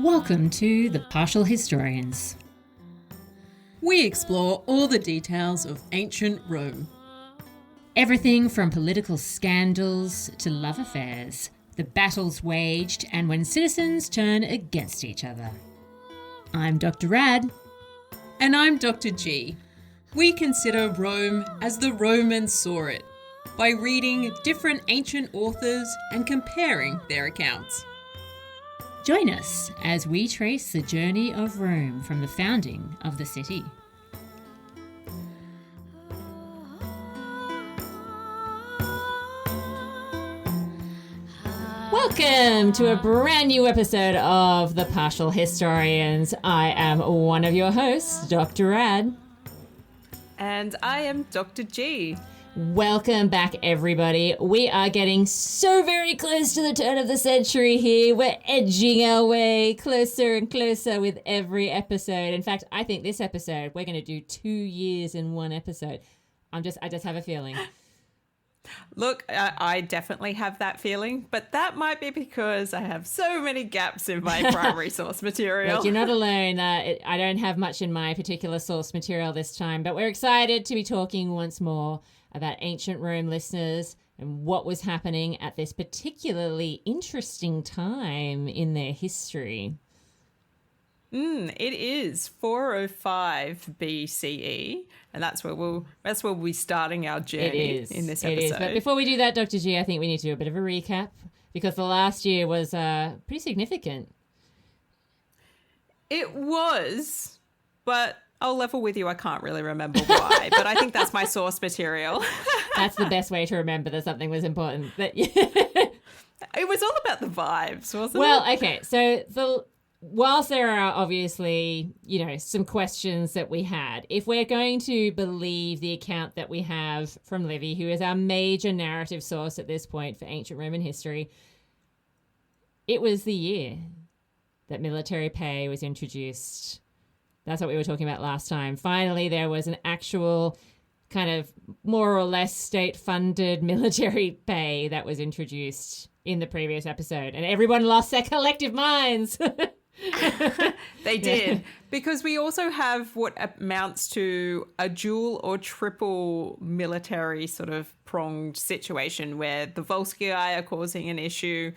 Welcome to The Partial Historians. We explore all the details of ancient Rome. Everything from political scandals to love affairs, the battles waged, and when citizens turn against each other. I'm Dr. Rad. And I'm Dr. G. We consider Rome as the Romans saw it, by reading different ancient authors and comparing their accounts. Join us as we trace the journey of Rome from the founding of the city. Welcome to a brand new episode of The Partial Historians. I am one of your hosts, Dr. Rad. And I am Dr. G. Welcome back, everybody. We are getting so very close to the turn of the century here. We're edging our way closer and closer with every episode. In fact, I think this episode, we're going to do 2 years in one episode. I just have a feeling. Look, I definitely have that feeling, but that might be because I have so many gaps in my primary source material. Look, you're not alone. I don't have much in my particular source material this time, but we're excited to be talking once more about ancient Rome, listeners, and what was happening at this particularly interesting time in their history. It is 405 BCE, and that's where we'll be starting our journey in this episode. It is. But before we do that, Dr. G, I think we need to do a bit of a recap because the last year was pretty significant. It was, but I'll level with you, I can't really remember why, but I think that's my source material. That's the best way to remember that something was important. It was all about the vibes, wasn't it? Well, okay, so whilst there are obviously, some questions that we had, if we're going to believe the account that we have from Livy, who is our major narrative source at this point for ancient Roman history, it was the year that military pay was introduced. That's what we were talking about last time. Finally, there was an actual kind of more or less state-funded military pay that was introduced in the previous episode. And everyone lost their collective minds. They did, because we also have what amounts to a dual or triple military sort of pronged situation where the Volscii are causing an issue,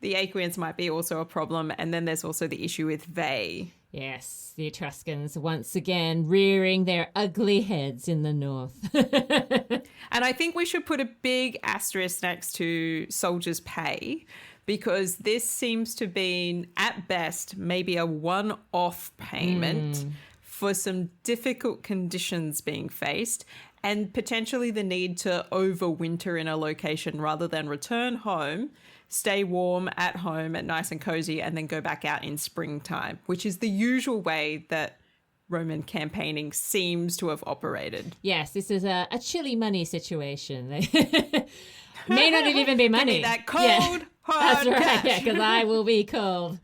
the Aequians might be also a problem, and then there's also the issue with Veii. Yes, the Etruscans once again rearing their ugly heads in the north. And I think we should put a big asterisk next to soldiers' pay, because this seems to be, at best, maybe a one-off payment for some difficult conditions being faced and potentially the need to overwinter in a location rather than return home, stay warm at home and nice and cozy, and then go back out in springtime, which is the usual way that Roman campaigning seems to have operated. Yes, this is a chilly money situation. May not have even been money. Give me that cold, hard That's right, cash. yeah, because I will be cold.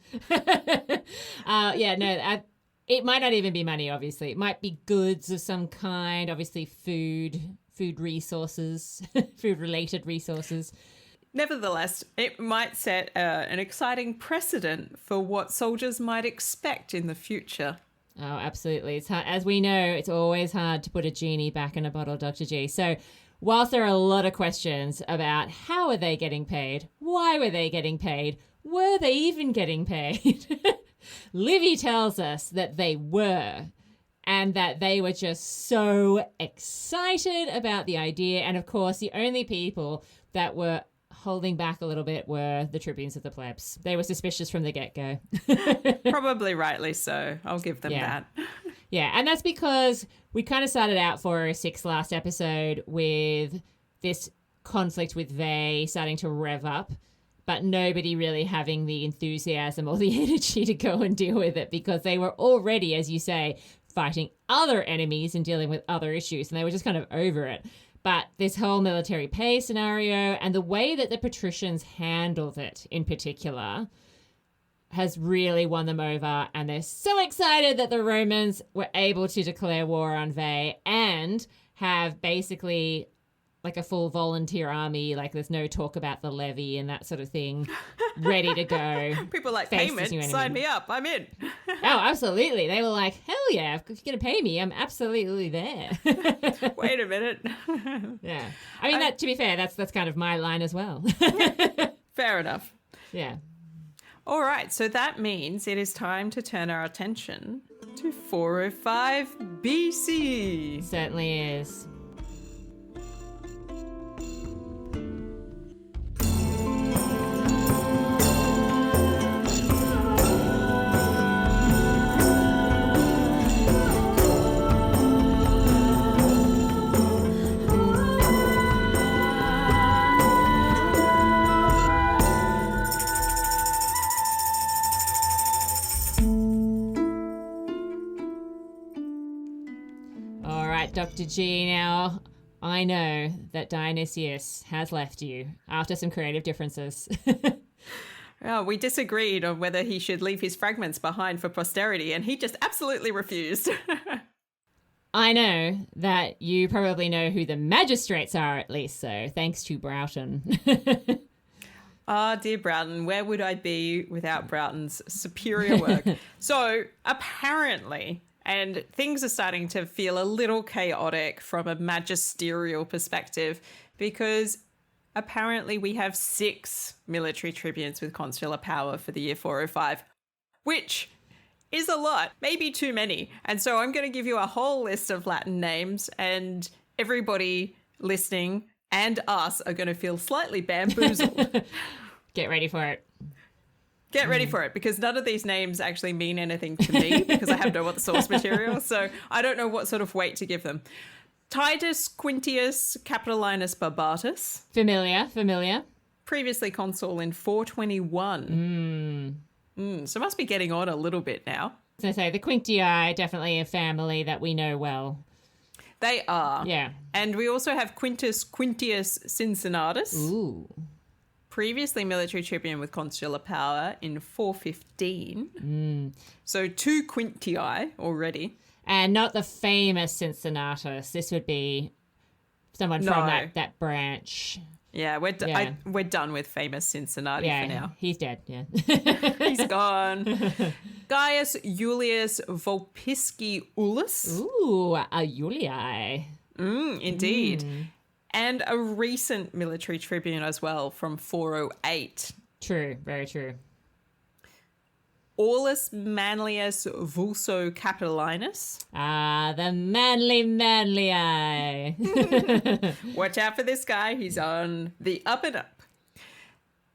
It might not even be money, obviously. It might be goods of some kind, obviously food resources, food-related resources. Nevertheless, it might set an exciting precedent for what soldiers might expect in the future. Oh, absolutely. It's hard. As we know, it's always hard to put a genie back in a bottle, Dr. G. So whilst there are a lot of questions about how are they getting paid, why were they getting paid, were they even getting paid, Livy tells us that they were, and that they were just so excited about the idea. And of course, the only people that were holding back a little bit were the tribunes of the plebs. They were suspicious from the get-go. Probably rightly so. I'll give them that. Yeah, and that's because we kind of started out 406 last episode with this conflict with Veii starting to rev up, but nobody really having the enthusiasm or the energy to go and deal with it because they were already, as you say, fighting other enemies and dealing with other issues, and they were just kind of over it. But this whole military pay scenario and the way that the patricians handled it in particular has really won them over, and they're so excited that the Romans were able to declare war on Veii and have basically like a full volunteer army, like there's no talk about the levy and that sort of thing, ready to go. People like, face this payment, new enemy. sign me up, I'm in. Oh, absolutely. They were like, hell yeah, if you're going to pay me, I'm absolutely there. Wait a minute. Yeah. I mean, that to be fair, that's kind of my line as well. Fair enough. Yeah. All right, so that means it is time to turn our attention to 405 BCE. Certainly is. Dr. G, now I know that Dionysius has left you after some creative differences. Oh, we disagreed on whether he should leave his fragments behind for posterity, and he just absolutely refused. I know that you probably know who the magistrates are, at least so, thanks to Broughton. Ah, dear Broughton, where would I be without Broughton's superior work? So, apparently, and things are starting to feel a little chaotic from a magisterial perspective, because apparently we have 6 military tribunes with consular power for the year 405, which is a lot, maybe too many. And so I'm going to give you a whole list of Latin names, and everybody listening and us are going to feel slightly bamboozled. Get ready for it. Get ready for it, because none of these names actually mean anything to me because I have no other source material. So I don't know what sort of weight to give them. Titus Quintius Capitolinus Barbatus. Familiar. Previously consul in 421. So must be getting on a little bit now. As I say, the Quinctii, definitely a family that we know well. They are. Yeah. And we also have Quintus Quintius Cincinnatus. Ooh. Previously military tribune with consular power in 415. So 2 Quintii already. And not the famous Cincinnatus. This would be someone from that branch. Yeah, we're done with famous Cincinnati for now. He's dead, yeah. He's gone. Gaius Julius Volscii Ulus. Ooh, a Julii. Indeed. And a recent military tribune as well from 408. True, very true. Aulus Manlius Vulso Capitolinus. Ah, the manly eye. Watch out for this guy. He's on the up and up.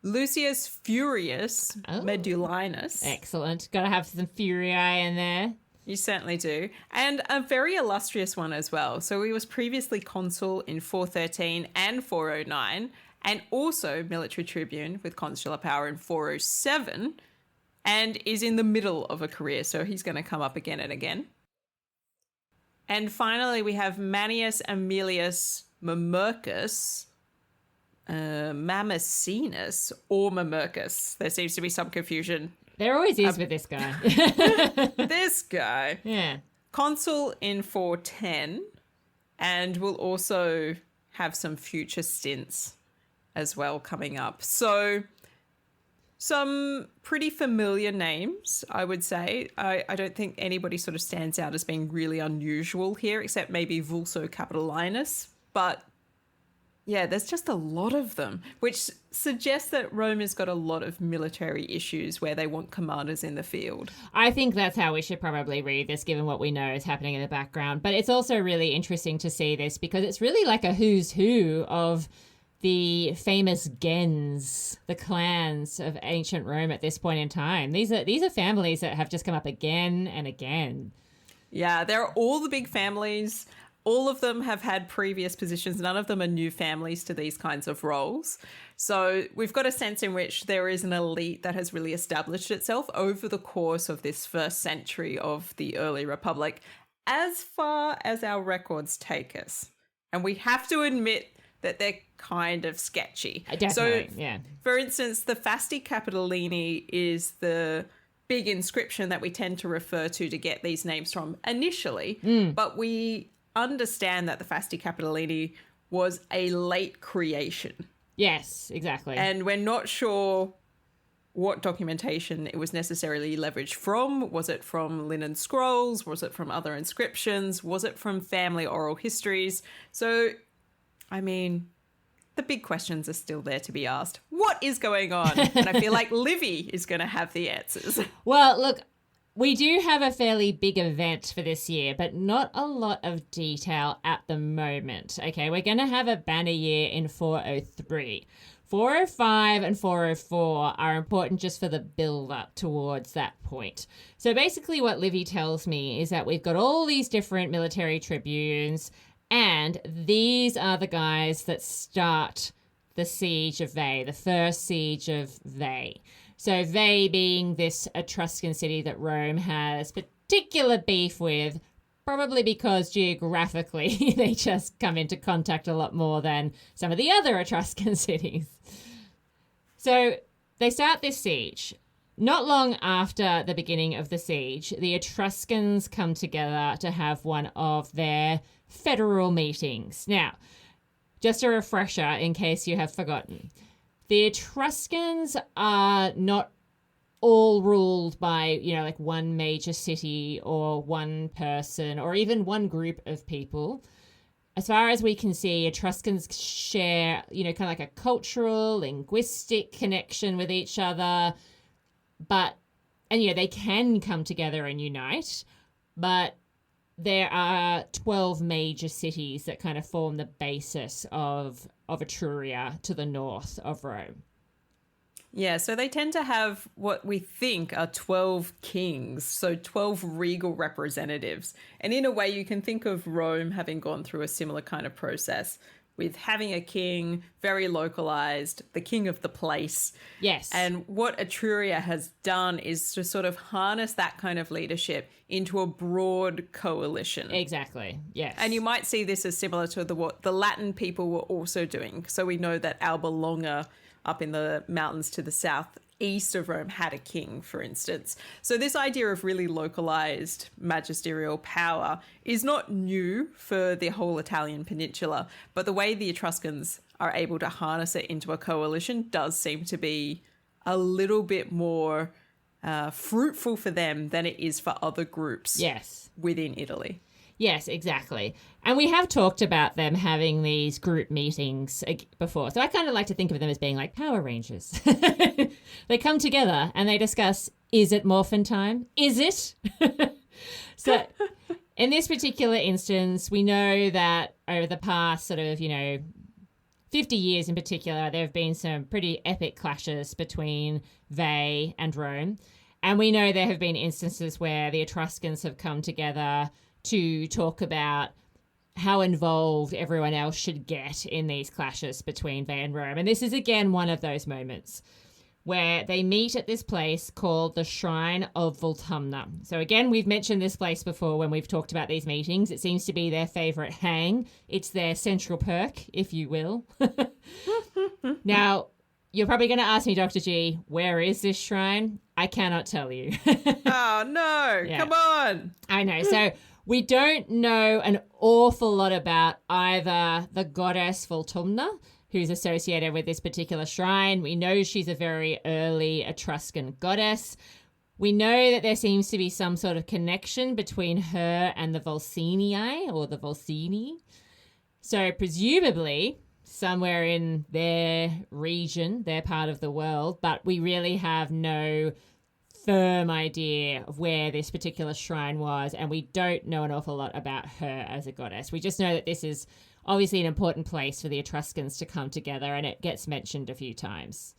Lucius Furius Medullinus. Excellent. Got to have some Furii in there. You certainly do. And a very illustrious one as well. So he was previously consul in 413 and 409, and also military tribune with consular power in 407, and is in the middle of a career. So he's going to come up again and again. And finally, we have Manius Aemilius Mamercus, Mamercinus, or Mamercus. There seems to be some confusion. There always is with this guy. This guy. Yeah. Consul in 410, and will also have some future stints as well coming up. So some pretty familiar names, I would say. I don't think anybody sort of stands out as being really unusual here, except maybe Vulso Capitolinus. But yeah, there's just a lot of them, which suggests that Rome has got a lot of military issues where they want commanders in the field. I think that's how we should probably read this, given what we know is happening in the background. But it's also really interesting to see this because it's really like a who's who of the famous gens, the clans of ancient Rome at this point in time. These are families that have just come up again and again. Yeah, there are all the big families. All of them have had previous positions. None of them are new families to these kinds of roles. So we've got a sense in which there is an elite that has really established itself over the course of this first century of the early Republic, as far as our records take us. And we have to admit that they're kind of sketchy. Definitely, so, for instance, the Fasti Capitolini is the big inscription that we tend to refer to get these names from initially. But we understand that the Fasti Capitolini was a late creation. Yes, exactly. And we're not sure what documentation it was necessarily leveraged from. Was it from linen scrolls? Was it from other inscriptions? Was it from family oral histories? So, I mean, the big questions are still there to be asked. What is going on? And I feel like Livy is going to have the answers. Well, look, we do have a fairly big event for this year, but not a lot of detail at the moment. Okay, we're going to have a banner year in 403. 405 and 404 are important just for the build-up towards that point. So basically what Livy tells me is that we've got all these different military tribunes, and these are the guys that start the siege of Veii, the first siege of Veii. So Veii being this Etruscan city that Rome has particular beef with, probably because geographically they just come into contact a lot more than some of the other Etruscan cities. So they start this siege. Not long after the beginning of the siege, the Etruscans come together to have one of their federal meetings. Now, just a refresher in case you have forgotten. The Etruscans are not all ruled by, like one major city or one person or even one group of people. As far as we can see, Etruscans share, kind of like a cultural, linguistic connection with each other. And they can come together and unite, but there are 12 major cities that kind of form the basis of Etruria to the north of Rome. Yeah, so they tend to have what we think are 12 kings, so 12 regal representatives. And in a way, you can think of Rome having gone through a similar kind of process with having a king, very localized, the king of the place. Yes. And what Etruria has done is to sort of harness that kind of leadership into a broad coalition. Exactly, yes. And you might see this as similar to what the Latin people were also doing. So we know that Alba Longa up in the mountains to the southeast of Rome had a king, for instance. So this idea of really localized magisterial power is not new for the whole Italian peninsula, but the way the Etruscans are able to harness it into a coalition does seem to be a little bit more fruitful for them than it is for other groups within Italy. Yes, exactly. And we have talked about them having these group meetings before. So I kind of like to think of them as being like Power Rangers. They come together and they discuss, is it morphin time? Is it? So in this particular instance, we know that over the past sort of, 50 years in particular, there have been some pretty epic clashes between Veii and Rome. And we know there have been instances where the Etruscans have come together to talk about how involved everyone else should get in these clashes between Veii and Rome. And this is, again, one of those moments where they meet at this place called the Shrine of Voltumna. So, again, we've mentioned this place before when we've talked about these meetings. It seems to be their favourite hang. It's their central perk, if you will. Now, you're probably going to ask me, Dr. G, where is this shrine? I cannot tell you. Oh, no. Yeah. Come on. I know. So we don't know an awful lot about either the goddess Voltumna, who's associated with this particular shrine. We know she's a very early Etruscan goddess. We know that there seems to be some sort of connection between her and the Volscii or the Volscii. So presumably somewhere in their region, their part of the world, but we really have no firm idea of where this particular shrine was, and we don't know an awful lot about her as a goddess. We just know that this is obviously an important place for the Etruscans to come together, and it gets mentioned a few times.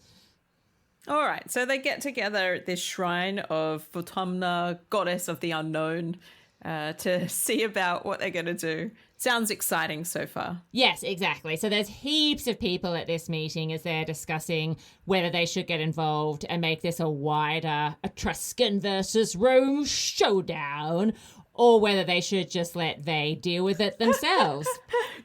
All right, so they get together at this shrine of Voltumna, goddess of the unknown, to see about what they're going to do. Sounds exciting so far. Yes, exactly. So there's heaps of people at this meeting as they're discussing whether they should get involved and make this a wider Etruscan versus Rome showdown, or whether they should just let Veii deal with it themselves.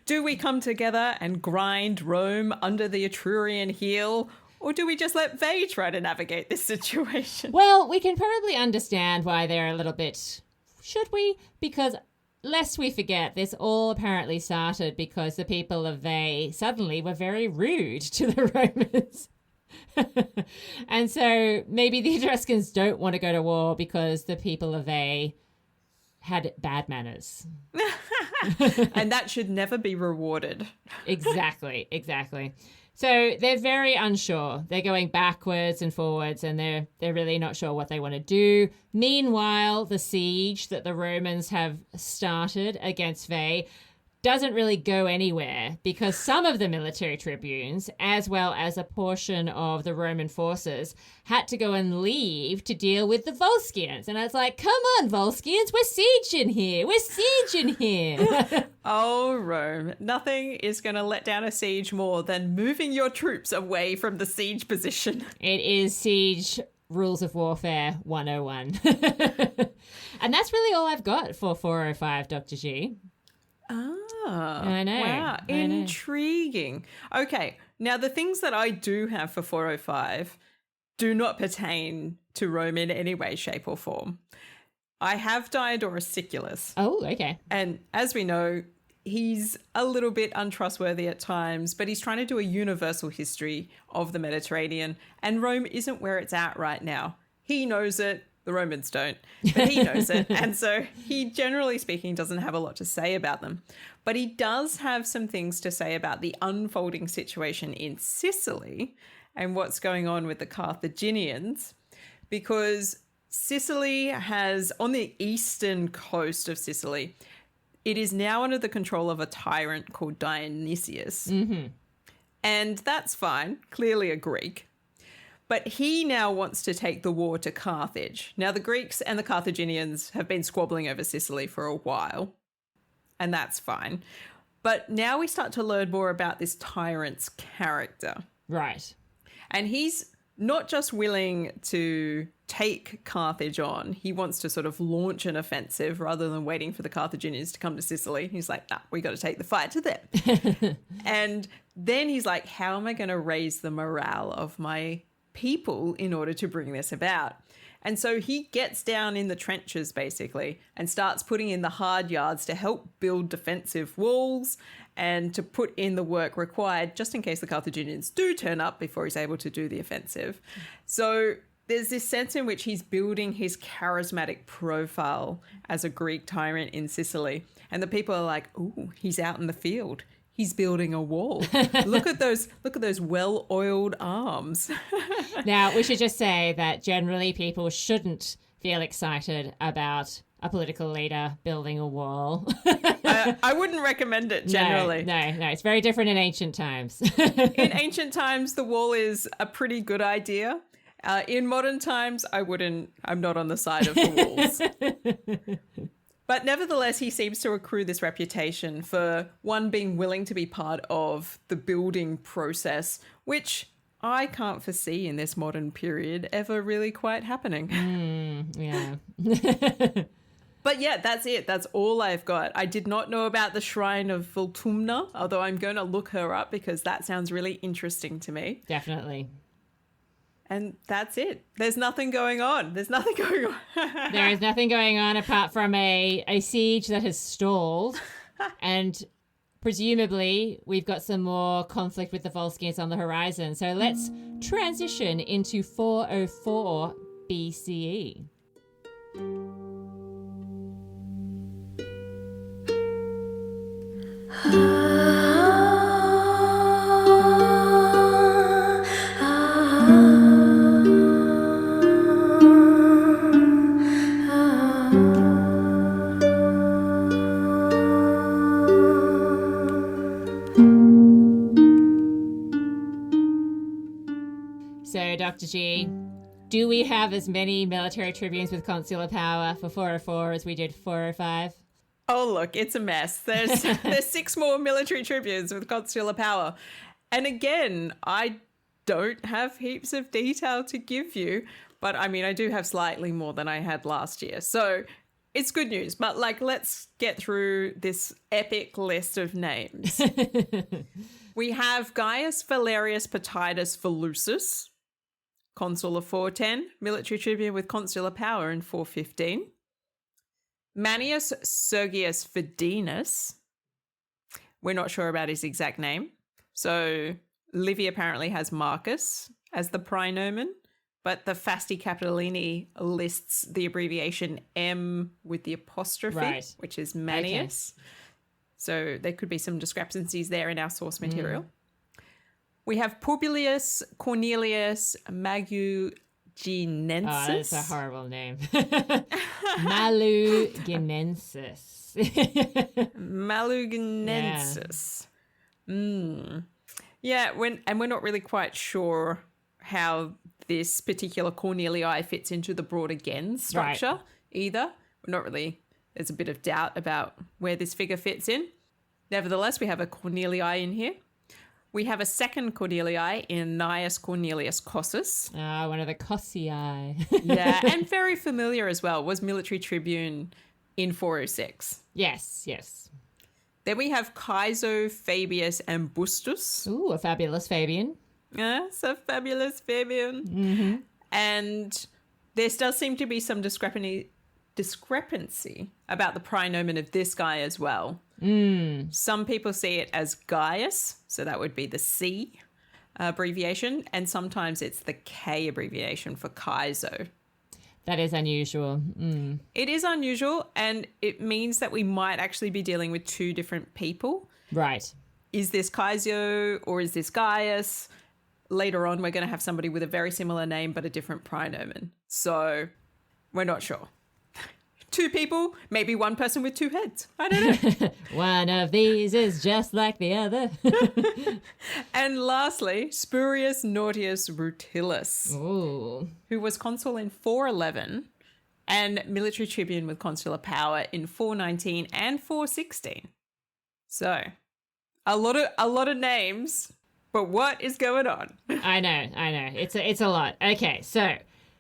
Do we come together and grind Rome under the Etrurian heel? Or do we just let Veii try to navigate this situation? Well, we can probably understand why they're a little bit... Should we? Because lest we forget, this all apparently started because the people of Veii suddenly were very rude to the Romans. And so maybe the Etruscans don't want to go to war because the people of Veii had bad manners. And that should never be rewarded. Exactly. So they're very unsure. They're going backwards and forwards, and they're really not sure what they want to do. Meanwhile, the siege that the Romans have started against Veii doesn't really go anywhere because some of the military tribunes, as well as a portion of the Roman forces, had to go and leave to deal with the Volscians. And I was like, come on, Volscians, we're sieging here. Oh, Rome. Nothing is going to let down a siege more than moving your troops away from the siege position. It is Siege Rules of Warfare 101. And that's really all I've got for 405, Dr. G. I know. Wow. Intriguing. Okay. Now, the things that I do have for 405 do not pertain to Rome in any way, shape, or form. I have Diodorus Siculus. Oh, okay. And as we know, he's a little bit untrustworthy at times, but he's trying to do a universal history of the Mediterranean, and Rome isn't where it's at right now. He knows it. The Romans don't, but he knows it. And so he, generally speaking, doesn't have a lot to say about them. But he does have some things to say about the unfolding situation in Sicily and what's going on with the Carthaginians, because Sicily has, on the eastern coast of Sicily, it is now under the control of a tyrant called Dionysius. Mm-hmm. And that's fine, clearly a Greek. But he now wants to take the war to Carthage. Now, the Greeks and the Carthaginians have been squabbling over Sicily for a while, and that's fine. But now we start to learn more about this tyrant's character. Right. And he's not just willing to take Carthage on, he wants to sort of launch an offensive rather than waiting for the Carthaginians to come to Sicily. He's like, nah, we got to take the fight to them. And then he's like, how am I going to raise the morale of my people in order to bring this about? And so he gets down in the trenches basically and starts putting in the hard yards to help build defensive walls and to put in the work required just in case the Carthaginians do turn up before he's able to do the offensive. So there's this sense in which he's building his charismatic profile as a Greek tyrant in Sicily. And the people are like, ooh, he's out in the field. He's building a wall. Look at those well-oiled arms. Now, we should just say that generally people shouldn't feel excited about a political leader building a wall. I wouldn't recommend it generally. No, it's very different in ancient times. In ancient times, the wall is a pretty good idea. In modern times, I'm not on the side of the walls. But nevertheless, he seems to accrue this reputation for, one, being willing to be part of the building process, which I can't foresee in this modern period ever really quite happening. Yeah. But yeah, that's it. That's all I've got. I did not know about the Shrine of Voltumna, although I'm going to look her up because that sounds really interesting to me. Definitely. And that's it. There's nothing going on. There is nothing going on apart from a siege that has stalled. And presumably we've got some more conflict with the Volscians on the horizon. So let's transition into 404 BCE. So, Dr. G, do we have as many military tribunes with consular power for 404 as we did 405? Oh, look, it's a mess. There's 6 more military tribunes with consular power. And again, I don't have heaps of detail to give you, but I mean, I do have slightly more than I had last year. So it's good news. But let's get through this epic list of names. We have Gaius Valerius Potitus Volusus, consul of 410, military tribune with consular power in 415. Manius Sergius Fidinus. We're not sure about his exact name. So Livy apparently has Marcus as the praenomen, but the Fasti Capitolini lists the abbreviation M with the apostrophe, Right. which is Manius. Okay. So there could be some discrepancies there in our source material. We have Publius Cornelius Maguginensis. Oh, that's a horrible name. Maluginensis. Maluginensis. Yeah, we're not really quite sure how this particular Cornelii fits into the broader gens structure either. We're not really, there's a bit of doubt about where this figure fits in. Nevertheless, we have a Cornelii in here. We have a second Cornelii in Gnaeus Cornelius Cossus. One of the Cossii. Yeah, and very familiar as well, was military tribune in 406. Yes. Then we have Caeso Fabius Ambustus. Ooh, a fabulous Fabian. Yes, a fabulous Fabian. Mm-hmm. And there does seem to be some discrepancy about the praenomen of this guy as well. Some people see it as Gaius, so that would be the C abbreviation, and sometimes it's the K abbreviation for Caeso. That is unusual. It is unusual, and it means that we might actually be dealing with two different people. Right. Is this Caesio or is this Gaius? Later on, we're going to have somebody with a very similar name but a different praenomen. So we're not sure. Two people, maybe one person with two heads. I don't know. One of these is just like the other. And lastly, Spurius Nautius Rutilus, who was consul in 411 and military tribune with consular power in 419 and 416. So a lot of names, but what is going on? I know. It's a lot. Okay, so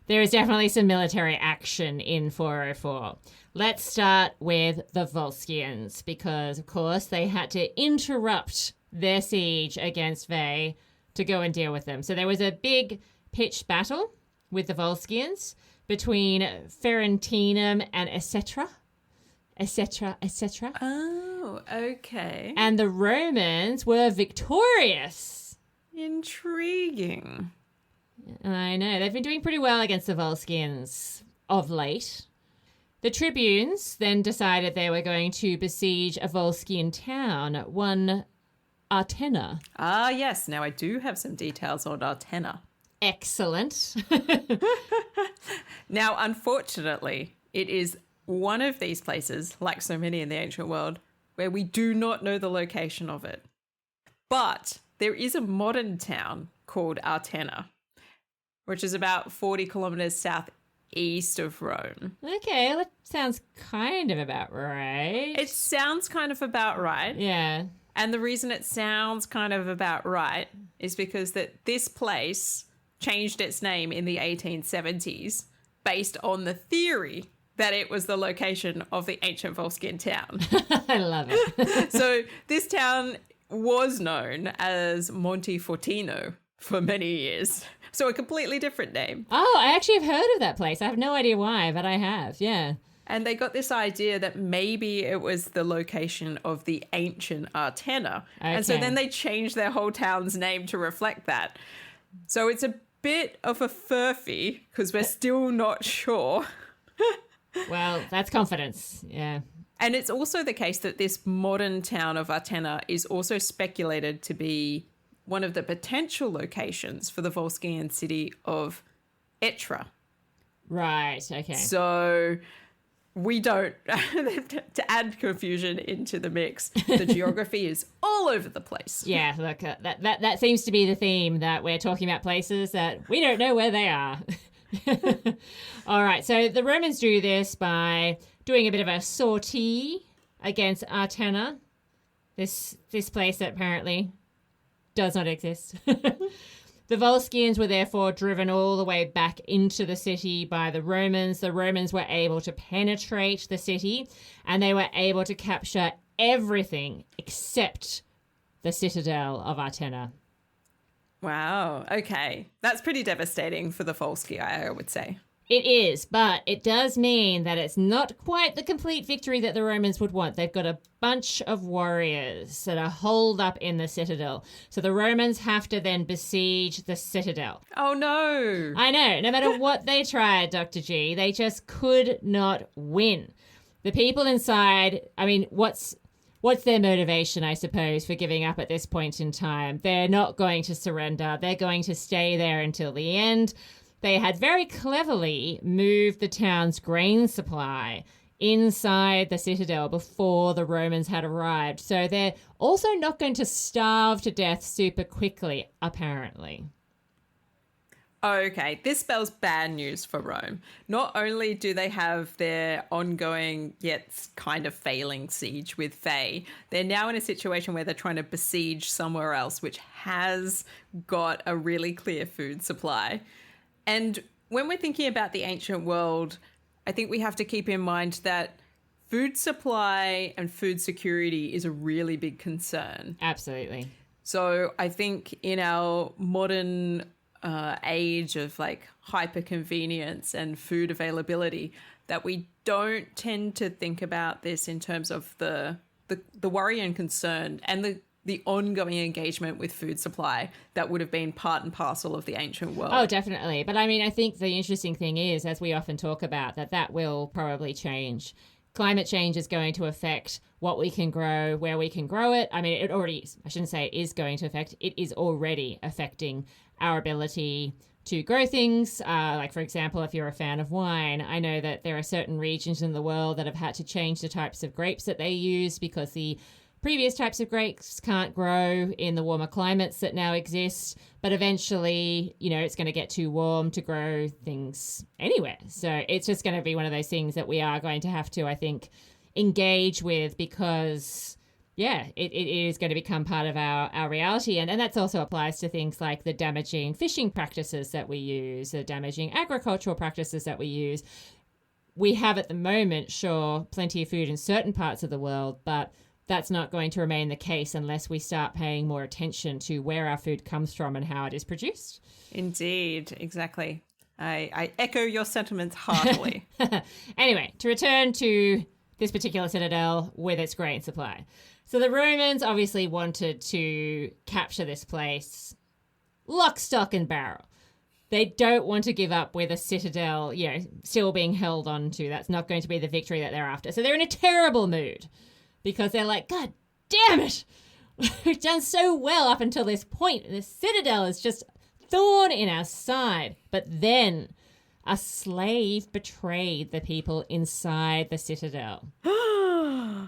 there is definitely some military action in 404. Let's start with the Volscians because, of course, they had to interrupt their siege against Veii to go and deal with them. So there was a big pitched battle with the Volscians between Ferentium and Ecetra. Ecetra. Oh, okay. And the Romans were victorious. Intriguing. I know. They've been doing pretty well against the Volscians of late. The tribunes then decided they were going to besiege a Volscian town, one Artena. Ah, yes. Now I do have some details on Artena. Excellent. Now, unfortunately, it is one of these places, like so many in the ancient world, where we do not know the location of it. But there is a modern town called Artena, which is about 40 kilometers southeast of Rome. Okay, that sounds kind of about right. It sounds kind of about right. Yeah. And the reason it sounds kind of about right is because that this place changed its name in the 1870s based on the theory that it was the location of the ancient Volscian town. I love it. So this town was known as Monte Fortino for many years. So a completely different name. Oh, I actually have heard of that place. I have no idea why, but I have, yeah. And they got this idea that maybe it was the location of the ancient Artena. Okay. And so then they changed their whole town's name to reflect that. So it's a bit of a furphy because we're still not sure. Well, that's confidence, yeah. And it's also the case that this modern town of Artena is also speculated to be one of the potential locations for the Volscian city of Etra. Right, okay. So we don't, to add confusion into the mix, the geography is all over the place. Yeah, look, that seems to be the theme, that we're talking about places that we don't know where they are. All right, so the Romans do this by doing a bit of a sortie against Artena, this place that apparently does not exist. The Volscians were therefore driven all the way back into the city by the Romans. The Romans were able to penetrate the city and they were able to capture everything except the citadel of Artena. Wow. Okay. That's pretty devastating for the Volscii, I would say. It is, but it does mean that it's not quite the complete victory that the Romans would want. They've got a bunch of warriors that are holed up in the citadel. So the Romans have to then besiege the citadel. Oh, no. I know. No matter what they tried, Dr. G, they just could not win. The people inside, I mean, what's their motivation, I suppose, for giving up at this point in time? They're not going to surrender. They're going to stay there until the end. They had very cleverly moved the town's grain supply inside the citadel before the Romans had arrived. So they're also not going to starve to death super quickly, apparently. Okay, this spells bad news for Rome. Not only do they have their ongoing yet kind of failing siege with Veii, they're now in a situation where they're trying to besiege somewhere else, which has got a really clear food supply. And when we're thinking about the ancient world, I think we have to keep in mind that food supply and food security is a really big concern. Absolutely. So I think in our modern age of like hyper convenience and food availability, that we don't tend to think about this in terms of the worry and concern and the ongoing engagement with food supply that would have been part and parcel of the ancient world. Oh, definitely. But I mean, I think the interesting thing is, as we often talk about, that will probably change. Climate change is going to affect what we can grow, where we can grow it. I mean, it already, I shouldn't say it is going to affect, it is already affecting our ability to grow things. Like, for example, if you're a fan of wine, I know that there are certain regions in the world that have had to change the types of grapes that they use because the previous types of grapes can't grow in the warmer climates that now exist, but eventually, you know, it's going to get too warm to grow things anywhere. So it's just going to be one of those things that we are going to have to, I think, engage with because, yeah, it is going to become part of our reality. And that also applies to things like the damaging fishing practices that we use, the damaging agricultural practices that we use. We have at the moment, sure, plenty of food in certain parts of the world, but that's not going to remain the case unless we start paying more attention to where our food comes from and how it is produced. Indeed, exactly. I echo your sentiments heartily. Anyway, to return to this particular citadel with its grain supply. So the Romans obviously wanted to capture this place lock, stock, and barrel. They don't want to give up with a citadel, you know, still being held on to. That's not going to be the victory that they're after. So they're in a terrible mood. Because they're like, God damn it, we've done so well up until this point. The citadel is just thorn in our side. But then a slave betrayed the people inside the citadel.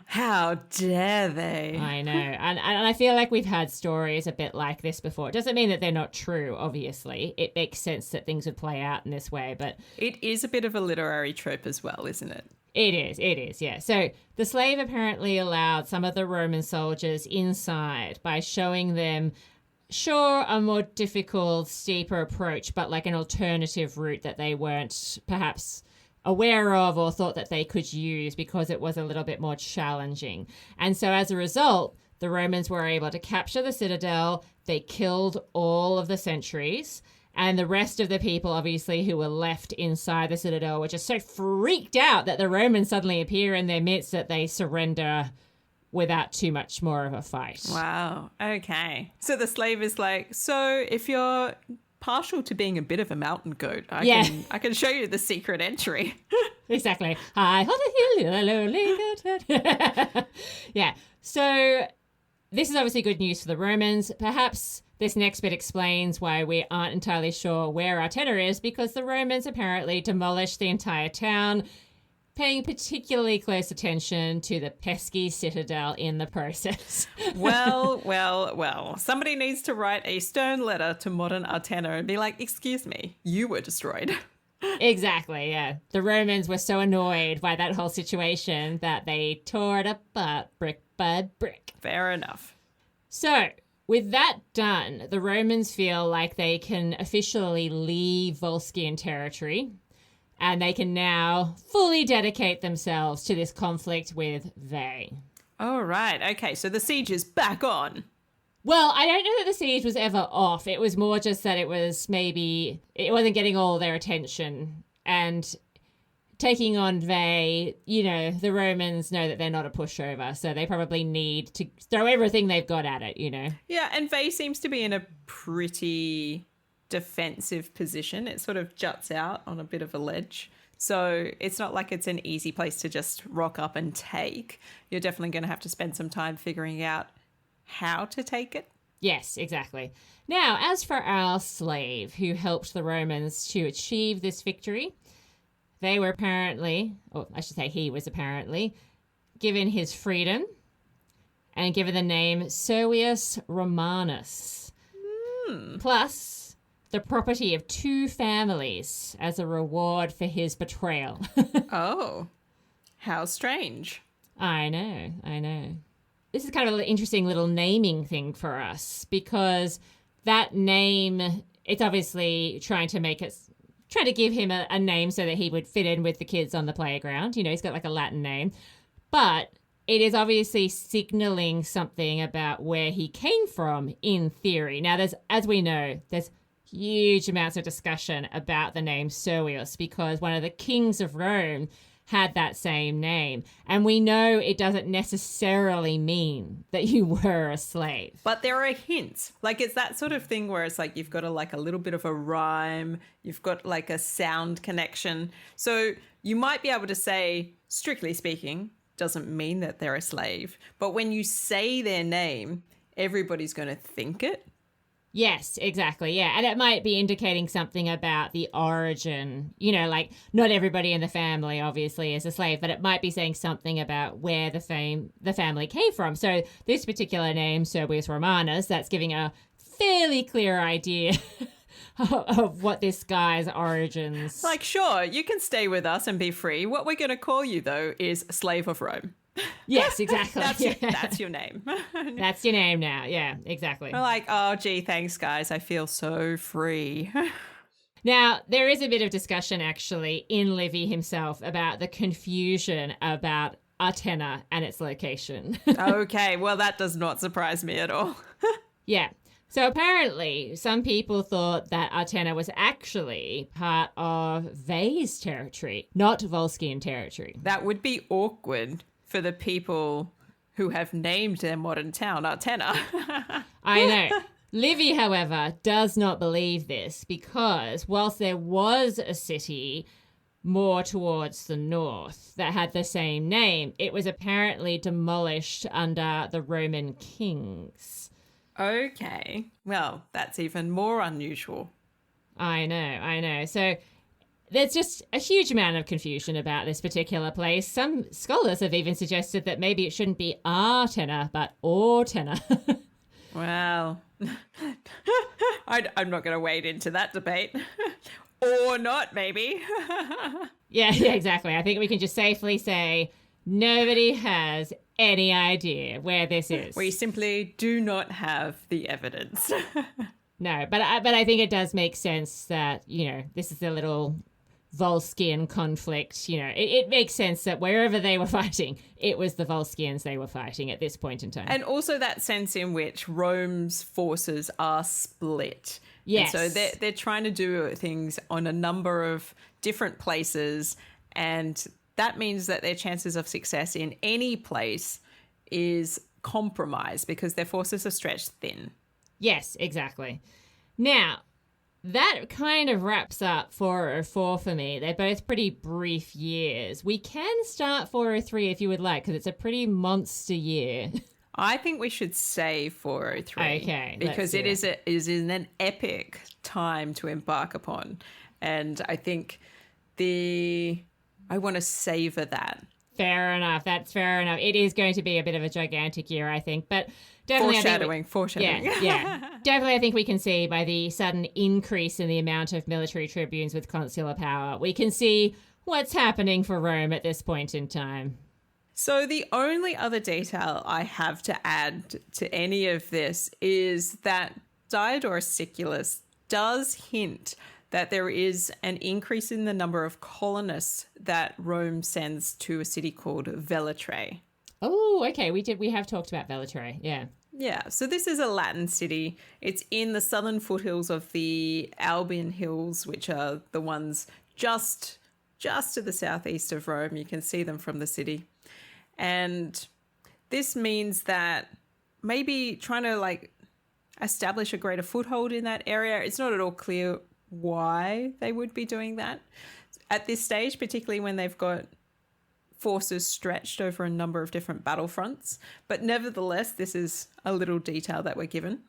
How dare they? I know. And I feel like we've had stories a bit like this before. It doesn't mean that they're not true, obviously. It makes sense that things would play out in this way. But it is a bit of a literary trope as well, isn't it? It is, yeah. So the slave apparently allowed some of the Roman soldiers inside by showing them, sure, a more difficult, steeper approach, but like an alternative route that they weren't perhaps aware of or thought that they could use because it was a little bit more challenging. And so as a result, the Romans were able to capture the citadel. They killed all of the sentries. And the rest of the people, obviously, who were left inside the citadel were just so freaked out that the Romans suddenly appear in their midst that they surrender without too much more of a fight. Wow. Okay. So the slave is like, so if you're partial to being a bit of a mountain goat, I can show you the secret entry. Exactly. Hi, yeah. So this is obviously good news for the Romans. Perhaps this next bit explains why we aren't entirely sure where Artena is, because the Romans apparently demolished the entire town, paying particularly close attention to the pesky citadel in the process. Well. Somebody needs to write a stern letter to modern Artena and be like, excuse me, you were destroyed. Exactly, yeah. The Romans were so annoyed by that whole situation that they tore it apart brick by brick. Fair enough. So, with that done, the Romans feel like they can officially leave Volscian territory and they can now fully dedicate themselves to this conflict with Veii. All right. Okay, so the siege is back on. Well, I don't know that the siege was ever off. It was more just that it wasn't getting all their attention And taking on Veii, the Romans know that they're not a pushover, so they probably need to throw everything they've got at it, Yeah, and Veii seems to be in a pretty defensive position. It sort of juts out on a bit of a ledge. So it's not like it's an easy place to just rock up and take. You're definitely going to have to spend some time figuring out how to take it. Yes, exactly. Now, as for our slave who helped the Romans to achieve this victory, they were apparently, or I should say he was apparently, given his freedom and given the name Servius Romanus. Plus, the property of 2 families as a reward for his betrayal. Oh, how strange. I know. This is kind of an interesting little naming thing for us because that name, it's obviously trying to give him a name so that he would fit in with the kids on the playground. He's got like a Latin name. But it is obviously signaling something about where he came from in theory. Now, as we know, there's huge amounts of discussion about the name Servius because one of the kings of Rome had that same name. And we know it doesn't necessarily mean that you were a slave. But there are hints. Like it's that sort of thing where it's like you've got a little bit of a rhyme. You've got like a sound connection. So you might be able to say, strictly speaking, doesn't mean that they're a slave. But when you say their name, everybody's going to think it. Yes, exactly. Yeah. And it might be indicating something about the origin, like not everybody in the family obviously is a slave, but it might be saying something about where the family came from. So this particular name, Servius Romanus, that's giving a fairly clear idea of what this guy's origins. Like, sure, you can stay with us and be free. What we're going to call you, though, is Slave of Rome. Yes, exactly. That's your name. That's your name now. Yeah, exactly. We're like, oh, gee, thanks, guys. I feel so free. Now, there is a bit of discussion, actually, in Livy himself about the confusion about Artena and its location. Okay, well, that does not surprise me at all. Yeah. So apparently, some people thought that Artena was actually part of Veii's territory, not Volscian territory. That would be awkward for the people who have named their modern town Artena. I know. Livy, however, does not believe this because whilst there was a city more towards the north that had the same name, it was apparently demolished under the Roman kings. Okay. Well, that's even more unusual. I know. So there's just a huge amount of confusion about this particular place. Some scholars have even suggested that maybe it shouldn't be Artena, but Artena. Well, I'm not going to wade into that debate. Or not, maybe. Yeah, exactly. I think we can just safely say nobody has any idea where this is. We simply do not have the evidence. No, but I think it does make sense that, this is a little Volscian conflict. It makes sense that wherever they were fighting, it was the Volscians they were fighting at this point in time. And also that sense in which Rome's forces are split. Yes. And so they're trying to do things on a number of different places, and that means that their chances of success in any place is compromised because their forces are stretched thin. Yes, exactly. Now, that kind of wraps up 404 for me. They're both pretty brief years. We can start 403 if you would like, because it's a pretty monster year. I think we should say 403. Okay. Because it is an epic time to embark upon. And I think I want to savor that. Fair enough. That's fair enough. It is going to be a bit of a gigantic year, I think. But definitely Foreshadowing. Yeah. Definitely I think we can see by the sudden increase in the amount of military tribunes with consular power, we can see what's happening for Rome at this point in time. So the only other detail I have to add to any of this is that Diodorus Siculus does hint that there is an increase in the number of colonists that Rome sends to a city called Velitrae. Oh, okay. We have talked about Velitrae. Yeah. Yeah. So this is a Latin city. It's in the southern foothills of the Albion Hills, which are the ones just to the southeast of Rome. You can see them from the city. And this means that maybe trying to like establish a greater foothold in that area. It's not at all clear why they would be doing that at this stage, particularly when they've got forces stretched over a number of different battlefronts. But nevertheless, this is a little detail that we're given.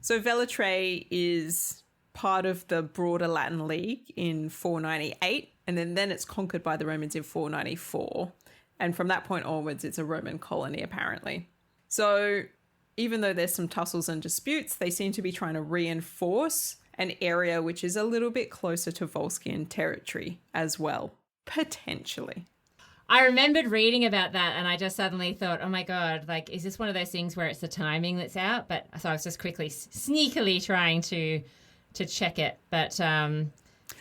So Velitrae is part of the broader Latin League in 498, and then it's conquered by the Romans in 494. And from that point onwards, it's a Roman colony, apparently. So even though there's some tussles and disputes, they seem to be trying to reinforce an area which is a little bit closer to Volscian territory as well, potentially. I remembered reading about that and I just suddenly thought, oh my God, like, is this one of those things where it's the timing that's out? But so I was just quickly, sneakily trying to check it. But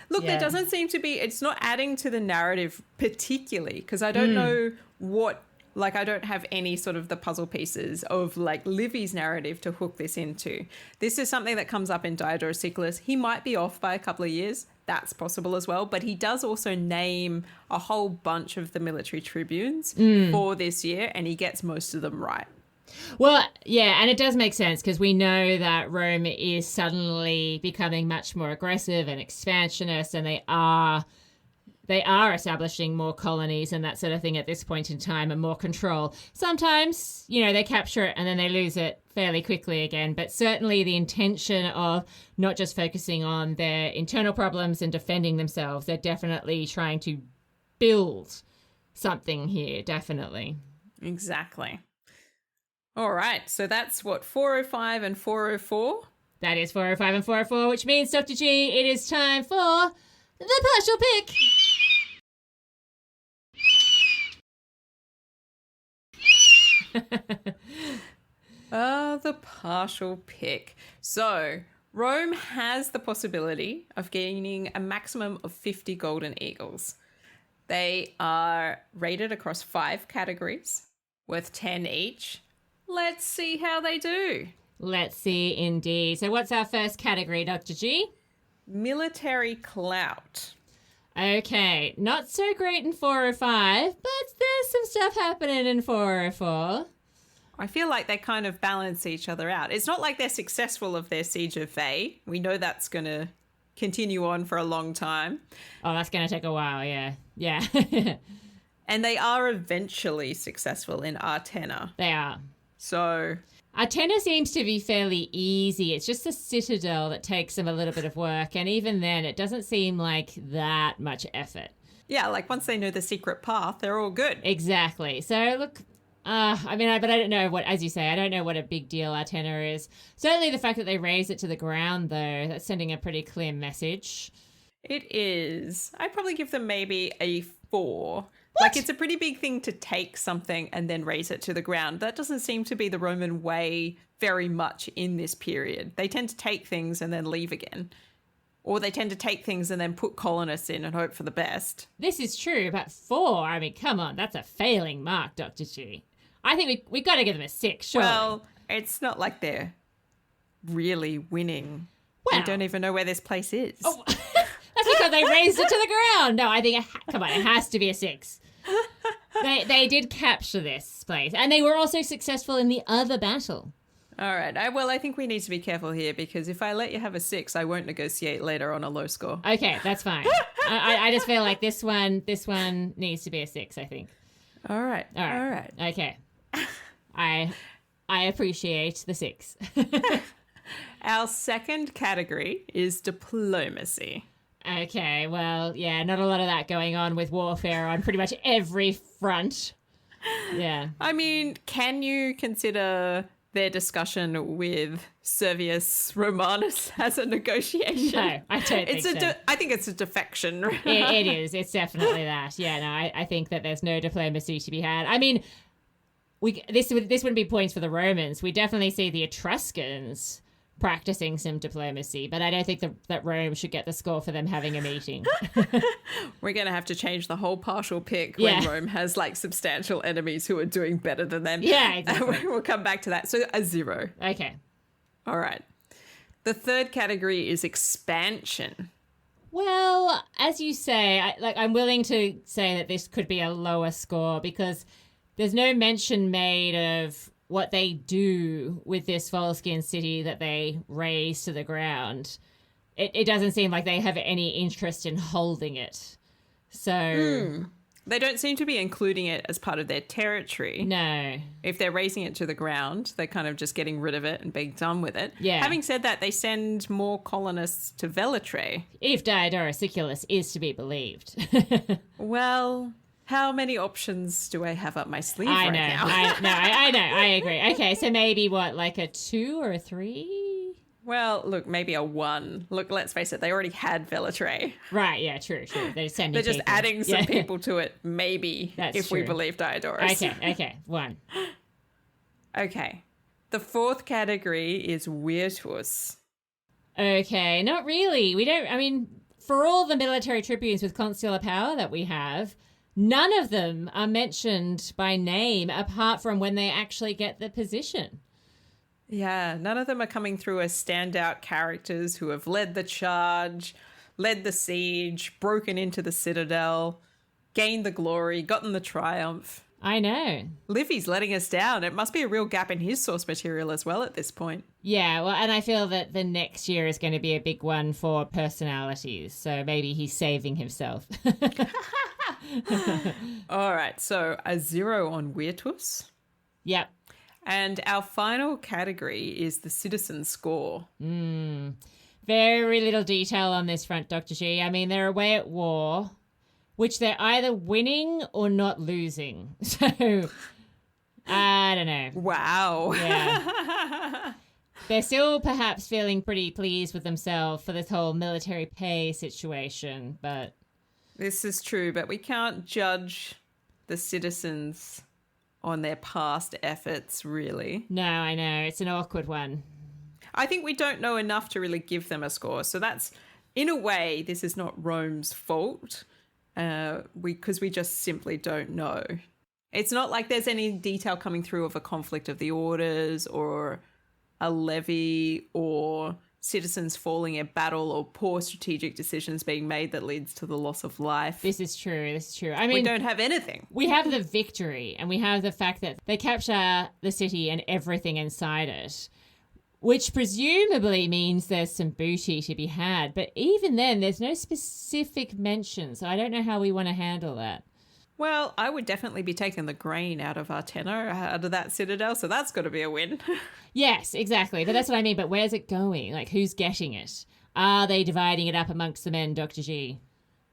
look, yeah. There doesn't seem to be, it's not adding to the narrative particularly, because I don't know what, like, I don't have any sort of the puzzle pieces of like Livy's narrative to hook this into. This is something that comes up in Diodorus Siculus. He might be off by a couple of years. That's possible as well. But he does also name a whole bunch of the military tribunes for this year, and he gets most of them right. Well, yeah, and it does make sense because we know that Rome is suddenly becoming much more aggressive and expansionist, and they are establishing more colonies and that sort of thing at this point in time and more control. Sometimes, you know, they capture it and then they lose it fairly quickly again. But certainly the intention of not just focusing on their internal problems and defending themselves, they're definitely trying to build something here, definitely. Exactly. All right. So that's what, 405 and 404? That is 405 and 404, which means, Dr. G, it is time for the partial pick. The partial pick. So Rome has the possibility of gaining a maximum of 50 golden eagles. They are rated across 5 categories, worth 10 each. Let's see how they do. Let's see, indeed. So what's our first category, Dr. G? Military clout. Okay, not so great in 405, but there's some stuff happening in 404. I feel like they kind of balance each other out. It's not like they're successful of their siege of Veii. We know that's going to continue on for a long time. Oh, that's going to take a while, yeah. Yeah. And they are eventually successful in Artena. They are. So Artena seems to be fairly easy. It's just the citadel that takes them a little bit of work. And even then, it doesn't seem like that much effort. yeah, like once they know the secret path, they're all good. Exactly. So look, but I don't know what, as you say, I don't know what a big deal Artena is. Certainly the fact that they raise it to the ground, though, that's sending a pretty clear message. It is. I'd probably give them maybe a 4. What? Like, it's a pretty big thing to take something and then raise it to the ground. That doesn't seem to be the Roman way very much in this period. They tend to take things and then leave again. Or they tend to take things and then put colonists in and hope for the best. This is true, but 4, I mean, come on, that's a failing mark, Dr. G. I think we got to give them a 6, sure. Well, it's not like they're really winning. Well, They don't even know where this place is. Oh, that's because they raised it to the ground. No, I think, come on, it has to be a 6. They did capture this place, and they were also successful in the other battle. All right. I think we need to be careful here, because if I let you have a 6, I won't negotiate later on a low score. Okay, that's fine. I just feel like this one needs to be a 6, I think. All right. Okay. I appreciate the 6. Our second category is diplomacy. Okay, well, yeah, not a lot of that going on with warfare on pretty much every front. Yeah. I mean, can you consider their discussion with Servius Romanus as a negotiation? No, I don't think so. I think it's a defection. It is. It's definitely that. Yeah, no, I think that there's no diplomacy to be had. I mean, this wouldn't be points for the Romans. We definitely see the Etruscans practicing some diplomacy, but I don't think that Rome should get the score for them having a meeting. We're going to have to change the whole partial pick when Rome has like substantial enemies who are doing better than them. Yeah, exactly. We'll come back to that. So a 0. Okay. All right. The third category is expansion. Well, as you say, I'm willing to say that this could be a lower score because there's no mention made of what they do with this Volscian city that they raze to the ground. It doesn't seem like they have any interest in holding it. So... They don't seem to be including it as part of their territory. No. If they're raising it to the ground, they're kind of just getting rid of it and being done with it. Yeah. Having said that, they send more colonists to Velitrae. If Diodorus Siculus is to be believed. Well, how many options do I have up my sleeve right now? I know. I agree. Okay, so maybe like a 2 or a 3? Well, look, maybe a 1. Look, let's face it, they already had Velitrae. Right, yeah, true. They're sending They're just people. adding some people to it, maybe, That's if true. we believe Diodorus. Okay, 1. Okay. The fourth category is Virtus. Okay, not really. For all the military tribunes with consular power that we have, none of them are mentioned by name apart from when they actually get the position. Yeah, none of them are coming through as standout characters who have led the charge, led the siege, broken into the citadel, gained the glory, gotten the triumph. I know. Livy's letting us down. It must be a real gap in his source material as well at this point. Yeah, well, and I feel that the next year is going to be a big one for personalities, so maybe he's saving himself. All right, so a 0 on Virtus. Yep. And our final category is the citizen score. Very little detail on this front, Dr. G. I mean, they're away at war, which they're either winning or not losing. So, I don't know. Wow. Yeah. They're still perhaps feeling pretty pleased with themselves for this whole military pay situation, but... This is true, but we can't judge the citizens on their past efforts, really. No, I know. It's an awkward one. I think we don't know enough to really give them a score. So that's, in a way, this is not Rome's fault because we just simply don't know. It's not like there's any detail coming through of a conflict of the orders or a levy or citizens falling in battle or poor strategic decisions being made that leads to the loss of life. This is true. I mean, we don't have anything. We have the victory and we have the fact that they capture the city and everything inside it, which presumably means there's some booty to be had. But even then, there's no specific mention, so I don't know how we want to handle that. Well, I would definitely be taking the grain out of Artena, out of that citadel, so that's got to be a win. Yes, exactly. But that's what I mean. But where's it going? Like, who's getting it? Are they dividing it up amongst the men, Dr. G?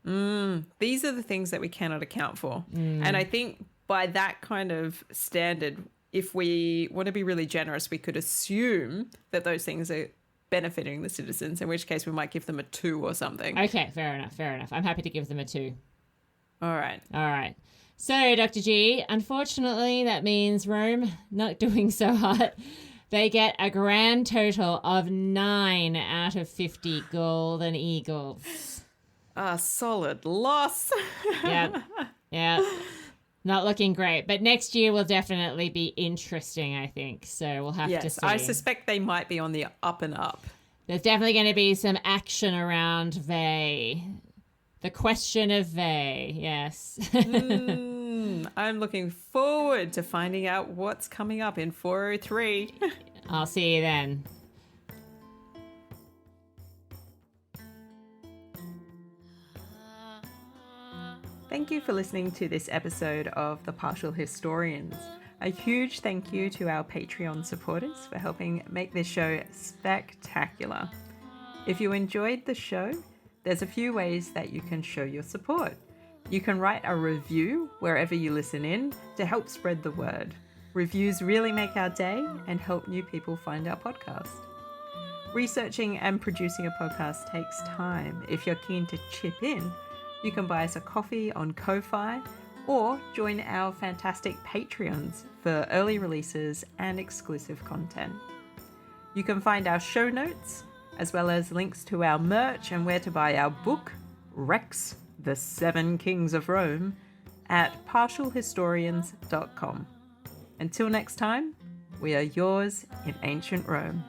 These are the things that we cannot account for. And I think by that kind of standard, if we want to be really generous, we could assume that those things are benefiting the citizens, in which case we might give them a 2 or something. Okay, fair enough. I'm happy to give them a 2. All right. So, Dr. G, unfortunately, that means Rome not doing so hot. They get a grand total of 9 out of 50 golden eagles. A solid loss. Yeah. Not looking great. But next year will definitely be interesting, I think. So we'll have to see. I suspect they might be on the up and up. There's definitely going to be some action around Veii. The question of Veii, yes. I'm looking forward to finding out what's coming up in 403. I'll see you then. Thank you for listening to this episode of The Partial Historians. A huge thank you to our Patreon supporters for helping make this show spectacular. If you enjoyed the show, there's a few ways that you can show your support. You can write a review wherever you listen in to help spread the word. Reviews really make our day and help new people find our podcast. Researching and producing a podcast takes time. If you're keen to chip in, you can buy us a coffee on Ko-Fi or join our fantastic Patreons for early releases and exclusive content. You can find our show notes, as well as links to our merch and where to buy our book, Rex, The 7 Kings of Rome, at partialhistorians.com. Until next time, we are yours in ancient Rome.